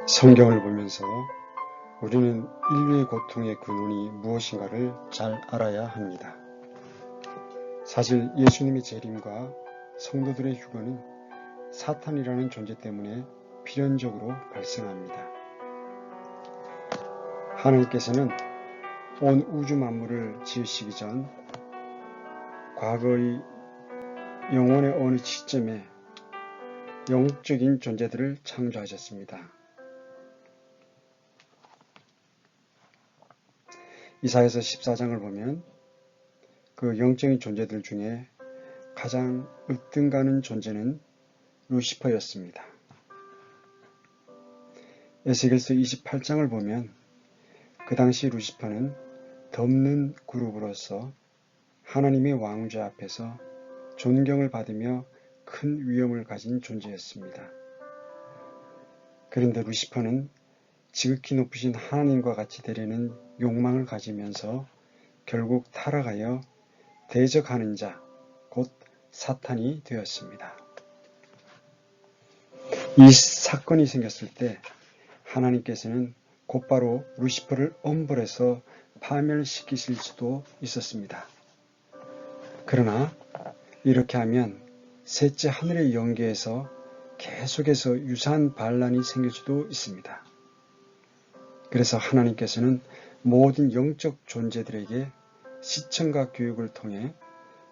성경을 보면서 우리는 인류의 고통의 근원이 무엇인가를 잘 알아야 합니다. 사실 예수님의 재림과 성도들의 휴거는 사탄이라는 존재 때문에 필연적으로 발생합니다. 하나님께서는 온 우주 만물을 지으시기 전 과거의 영혼의 어느 시점에 영적인 존재들을 창조하셨습니다. 이사야서 14장을 보면 그 영적인 존재들 중에 가장 으뜸가는 존재는 루시퍼였습니다. 에스겔서 28장을 보면 그 당시 루시퍼는 덮는 그룹으로서 하나님의 왕좌 앞에서 존경을 받으며 큰 위엄을 가진 존재였습니다. 그런데 루시퍼는 지극히 높으신 하나님과 같이 되려는 욕망을 가지면서 결국 타락하여 대적하는 자, 곧 사탄이 되었습니다. 이 사건이 생겼을 때 하나님께서는 곧바로 루시퍼를 엄벌해서 파멸시키실 수도 있었습니다. 그러나 이렇게 하면 셋째 하늘의 영계에서 계속해서 유사한 반란이 생길 수도 있습니다. 그래서 하나님께서는 모든 영적 존재들에게 시청과 교육을 통해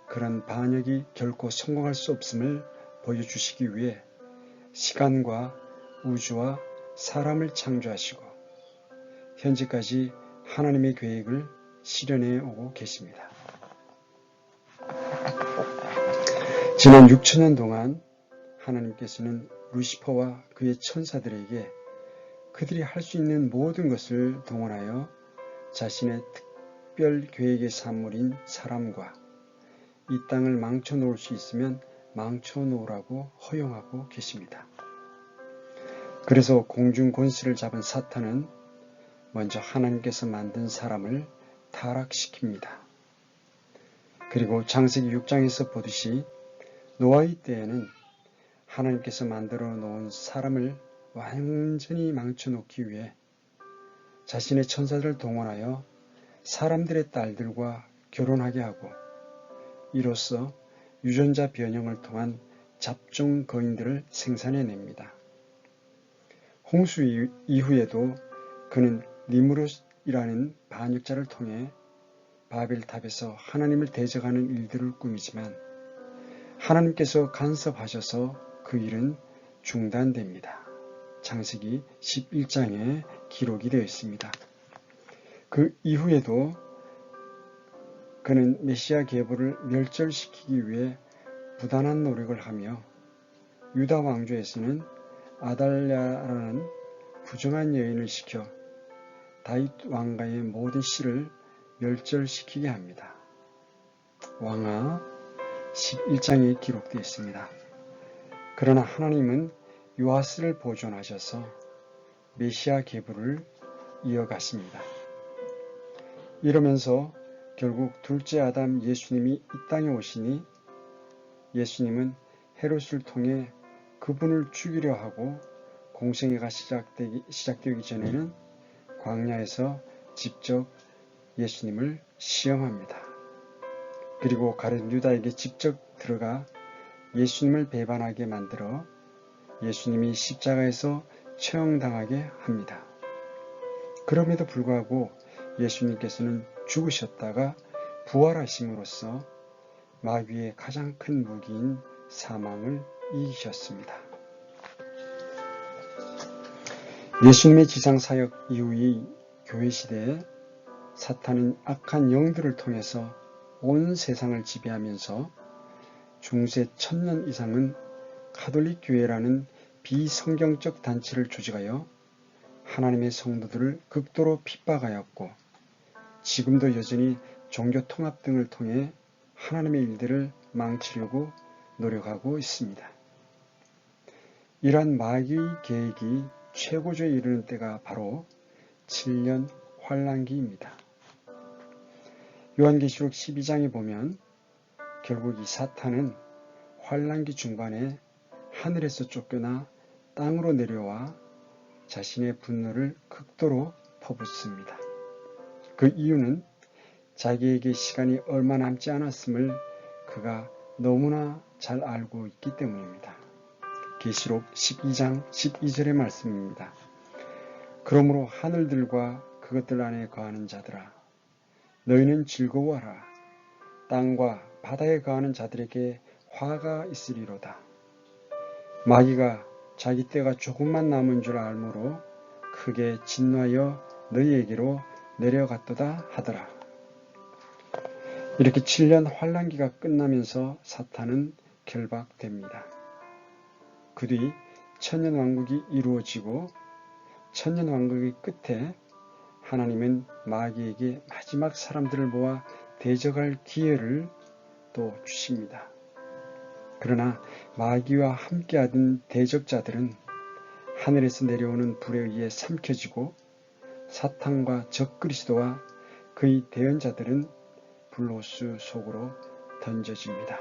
그런 반역이 결코 성공할 수 없음을 보여주시기 위해 시간과 우주와 사람을 창조하시고 현재까지 하나님의 계획을 실현해 오고 계십니다. 지난 6천년 동안 하나님께서는 루시퍼와 그의 천사들에게 그들이 할 수 있는 모든 것을 동원하여 자신의 특별 계획의 산물인 사람과 이 땅을 망쳐놓을 수 있으면 망쳐놓으라고 허용하고 계십니다. 그래서 공중 권세를 잡은 사탄은 먼저 하나님께서 만든 사람을 타락시킵니다. 그리고 창세기 6장에서 보듯이 노아의 때에는 하나님께서 만들어 놓은 사람을 완전히 망쳐놓기 위해 자신의 천사들을 동원하여 사람들의 딸들과 결혼하게 하고 이로써 유전자 변형을 통한 잡종 거인들을 생산해냅니다. 홍수 이후에도 그는 니므롯이라는 반역자를 통해 바벨탑에서 하나님을 대적하는 일들을 꾸미지만 하나님께서 간섭하셔서 그 일은 중단됩니다. 창세기 11장에 기록이 되어 있습니다. 그 이후에도 그는 메시아 계보를 멸절시키기 위해 부단한 노력을 하며 유다 왕조에서는 아달랴라는 부정한 여인을 시켜 다윗 왕가의 모든 씨를 멸절시키게 합니다. 왕하 11장에 기록되어 있습니다. 그러나 하나님은 요아스를 보존하셔서 메시아 계보를 이어갔습니다. 이러면서 결국 둘째 아담 예수님이 이 땅에 오시니 예수님은 헤롯을 통해 그분을 죽이려 하고 공생애가 시작되기 전에는 광야에서 직접 예수님을 시험합니다. 그리고 가룟 유다에게 직접 들어가 예수님을 배반하게 만들어 예수님이 십자가에서 처형당하게 합니다. 그럼에도 불구하고 예수님께서는 죽으셨다가 부활하심으로써 마귀의 가장 큰 무기인 사망을 이기셨습니다. 예수님의 지상사역 이후의 교회시대에 사탄은 악한 영들을 통해서 온 세상을 지배하면서 중세 1000년 이상은 가톨릭 교회라는 비성경적 단체를 조직하여 하나님의 성도들을 극도로 핍박하였고 지금도 여전히 종교 통합 등을 통해 하나님의 일들을 망치려고 노력하고 있습니다. 이러한 마귀의 계획이 최고조에 이르는 때가 바로 7년 환란기입니다. 요한계시록 12장에 보면 결국 이 사탄은 환란기 중반에 하늘에서 쫓겨나 땅으로 내려와 자신의 분노를 극도로 퍼붓습니다. 그 이유는 자기에게 시간이 얼마 남지 않았음을 그가 너무나 잘 알고 있기 때문입니다. 계시록 12장 12절의 말씀입니다. 그러므로 하늘들과 그것들 안에 거하는 자들아, 너희는 즐거워하라. 땅과 바다에 거하는 자들에게 화가 있으리로다. 마귀가 자기 때가 조금만 남은 줄 알므로 크게 진노하여 너희에게로 내려갔도다 하더라. 이렇게 7년 환란기가 끝나면서 사탄은 결박됩니다. 그 뒤 천년왕국이 이루어지고 천년왕국의 끝에 하나님은 마귀에게 마지막 사람들을 모아 대적할 기회를 또 주십니다. 그러나 마귀와 함께하던 대적자들은 하늘에서 내려오는 불에 의해 삼켜지고 사탄과 적그리스도와 그의 대언자들은 불호수 속으로 던져집니다.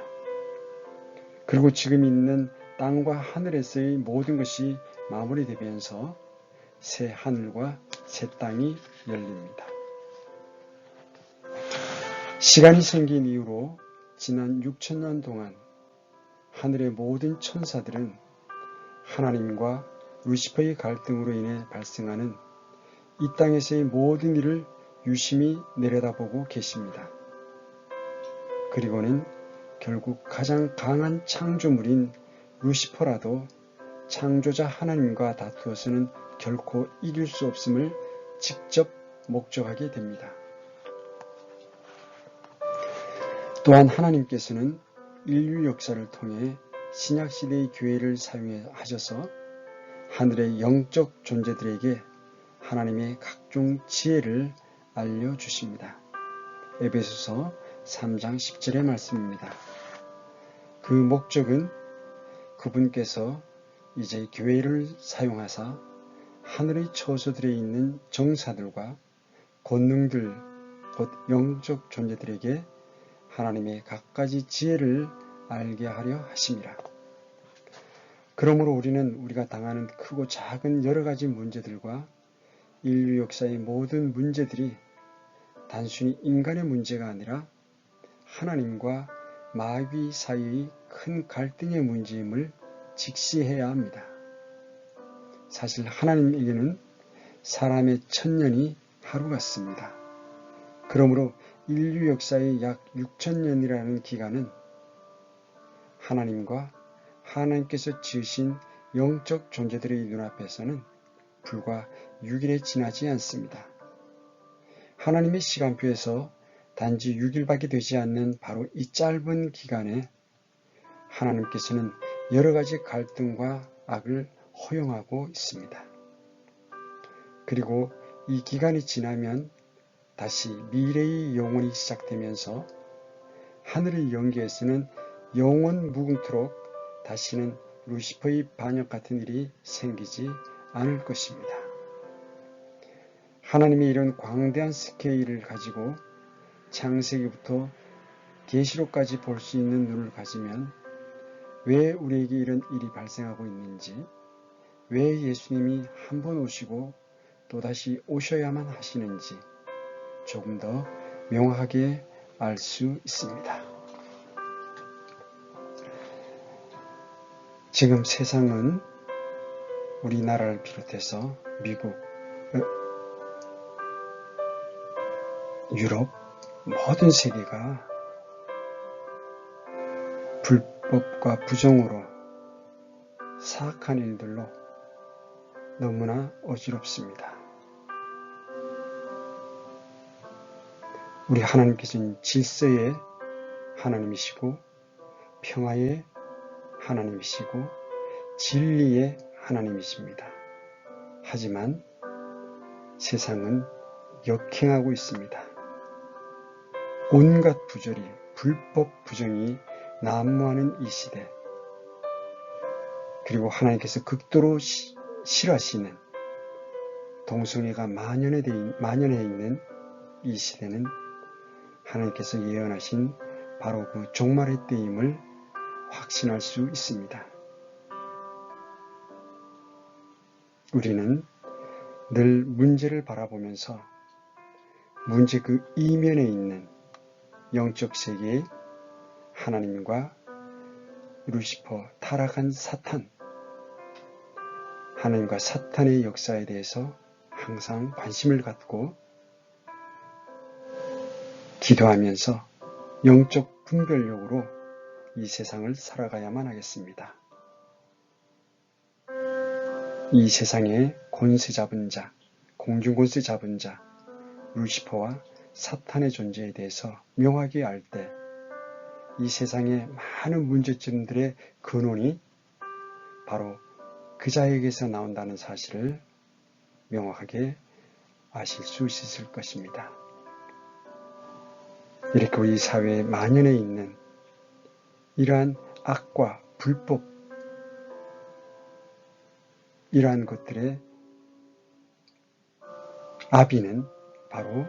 그리고 지금 있는 땅과 하늘에서의 모든 것이 마무리되면서 새 하늘과 새 땅이 열립니다. 시간이 생긴 이후로 지난 6천년 동안 하늘의 모든 천사들은 하나님과 루시퍼의 갈등으로 인해 발생하는 이 땅에서의 모든 일을 유심히 내려다보고 계십니다. 그리고는 결국 가장 강한 창조물인 루시퍼라도 창조자 하나님과 다투어서는 결코 이길 수 없음을 직접 목격하게 됩니다. 또한 하나님께서는 인류 역사를 통해 신약시대의 교회를 사용하셔서 하늘의 영적 존재들에게 하나님의 각종 지혜를 알려주십니다. 에베소서 3장 10절의 말씀입니다. 그 목적은 그분께서 이제 교회를 사용하사 하늘의 처소들에 있는 정사들과 권능들, 곧 영적 존재들에게 하나님의 갖가지 지혜를 알게 하려 하심이라. 그러므로 우리는 우리가 당하는 크고 작은 여러 가지 문제들과 인류 역사의 모든 문제들이 단순히 인간의 문제가 아니라 하나님과 마귀 사이의 큰 갈등의 문제임을 직시해야 합니다. 사실 하나님에게는 사람의 천년이 하루 같습니다. 그러므로 인류 역사의 약 6천년이라는 기간은 하나님과 하나님께서 지으신 영적 존재들의 눈앞에서는 불과 6일에 지나지 않습니다. 하나님의 시간표에서 단지 6일밖에 되지 않는 바로 이 짧은 기간에 하나님께서는 여러 가지 갈등과 악을 허용하고 있습니다. 그리고 이 기간이 지나면 다시 미래의 영원이 시작되면서 하늘의 영계에서는 영원 무궁토록 다시는 루시퍼의 반역 같은 일이 생기지 않을 것입니다. 하나님의 이런 광대한 스케일을 가지고 창세기부터 계시록까지 볼 수 있는 눈을 가지면 왜 우리에게 이런 일이 발생하고 있는지, 왜 예수님이 한 번 오시고 또다시 오셔야만 하시는지 조금 더 명확하게 알 수 있습니다. 지금 세상은 우리나라를 비롯해서 미국, 유럽, 모든 세계가 불법과 부정으로 사악한 일들로 너무나 어지럽습니다. 우리 하나님께서는 질서의 하나님이시고 평화의 하나님이시고 진리의 하나님이십니다. 하지만 세상은 역행하고 있습니다. 온갖 부조리, 불법 부정이 난무하는 이 시대, 그리고 하나님께서 극도로 싫어하시는 동성애가 만연해 있는 이 시대는 하나님께서 예언하신 바로 그 종말의 때임을 확신할 수 있습니다. 우리는 늘 문제를 바라보면서 문제 그 이면에 있는 영적 세계의 하나님과 루시퍼, 타락한 사탄, 하나님과 사탄의 역사에 대해서 항상 관심을 갖고 기도하면서 영적 분별력으로 이 세상을 살아가야만 하겠습니다. 이 세상의 권세 잡은 자, 공중 권세 잡은 자, 루시퍼와 사탄의 존재에 대해서 명확히 알 때 이 세상의 많은 문제점들의 근원이 바로 그 자에게서 나온다는 사실을 명확하게 아실 수 있을 것입니다. 이렇게 우리 사회에 만연해 있는 이러한 악과 불법, 이러한 것들의 아비는 바로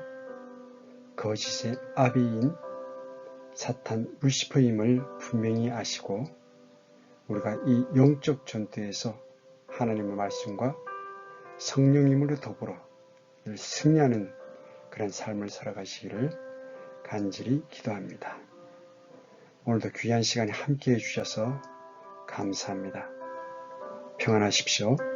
거짓의 아비인 사탄 루시퍼임을 분명히 아시고 우리가 이 영적 전투에서 하나님의 말씀과 성령님으로 더불어 늘 승리하는 그런 삶을 살아가시기를 간절히 기도합니다. 오늘도 귀한 시간에 함께해 주셔서 감사합니다. 평안하십시오.